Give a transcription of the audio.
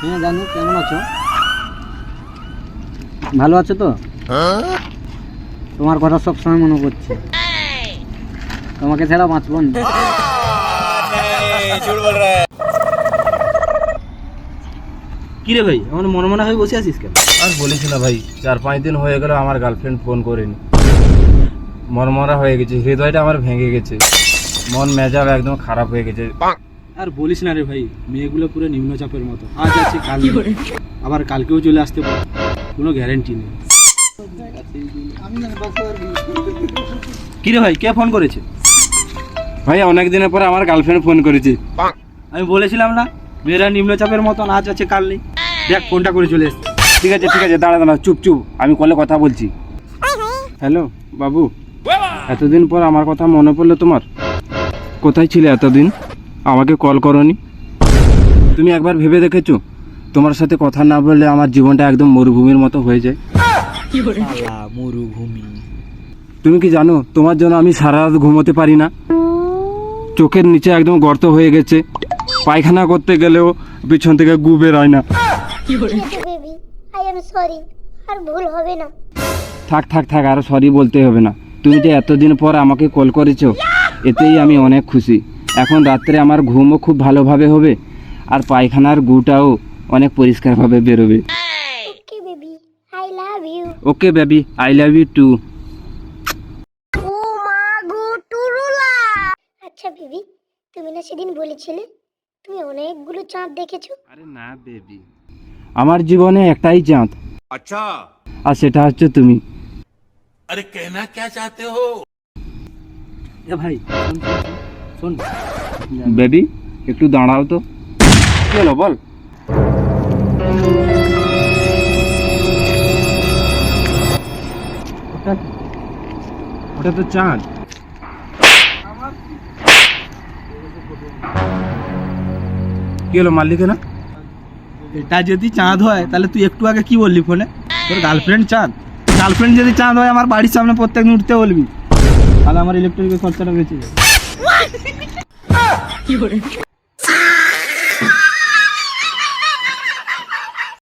হ্যাঁ জানু, কেমন আছো? ভালো আছো তো? তোমার কথা সব সময় মনে পড়ছে, তোমাকে ছাড়া বাঁচবো না। কি রে ভাই, আমার মনে মনে হয়ে বসে আছিস কেন? আর বলিস না ভাই, 4-5 দিন হয়ে গেল আমার গার্লফ্রেন্ড ফোন করেনি। মনমরা হয়ে গেছে, হৃদয়টা আমার ভেঙে গেছে, মন মেজাব একদম খারাপ হয়ে গেছে। আর বলিস না রে ভাই, মেয়েগুলো পুরো নিম্নচাপের মতো, আজ আছে কাল নেই, আবার কালকেও চলে আসতে পারে, কোনো গ্যারেন্টি নেই। কি রে ভাই, কে ফোন করেছে? ভাই অনেক দিনের পরে আমার গার্লফ্রেন্ড ফোন করেছে। আমি বলেছিলাম না, মেয়েরা নিম্নচাপের মতন, আজ আছে কাল নেই। দেখ ফোনটা করে চলে এসছে। ঠিক আছে দাঁড়া দাঁড়া, চুপ চুপ, আমি কলে কথা বলছি। হ্যালো বাবু, এতদিন পর আমার কথা মনে পড়লো তোমার? কোথায় ছিলে এতদিন? আমাকে কল করনি। তুমি একবার ভেবে দেখেছো, তোমার সাথে কথা না বললে আমার জীবনটা একদম মরুভূমির মতো হয়ে যায়। মরুভূমি? তুমি কি জানো, তোমার জন্য আমি সারা রাত ঘুমোতে পারি না। চোখের নিচে একদম গর্ত হয়ে গেছে, পায়খানা করতে গেলেও পিছন থেকে গু বেরোয় না। বেবি, আই এম সরি, আর ভুল হবে না। থাক আর সরি বলতে হবে না। তুমি যে এতদিন পর আমাকে কল করেছো, এতেই আমি অনেক খুশি। এখন রাত্রে আমার ঘুমও খুব ভালোভাবে হবে, আর পায়খানার গুটাও অনেক পরিষ্কারভাবে বেরোবে। Okay baby, I love you. Okay baby, I love you too. ও মা গো টুরুলা। আচ্ছা বেবি, তুমি না সেদিন বলেছিলে তুমি অনেকগুলো চাঁদ দেখেছো? আরে না বেবি, আমার জীবনে একটাই চাঁদ। আচ্ছা, আর সেটা হচ্ছে তুমি। এ ভাই শোন, বেবি একটু দাঁড়াও তো। কি হলো বল? ওটা তো চাঁদ। কি হলো, মারলি কেন? এটা যদি চাঁদ হয় তাহলে তুই একটু আগে কি বললি ফোনে? তোর গার্লফ্রেন্ড চাঁদ? গার্লফ্রেন্ড যদি চাঁদ হয়, আমার বাড়ির সামনে প্রত্যেকদিন উঠতে বলবি, তাহলে আমার ইলেকট্রিকের খরচাটা বেঁচে যাবে।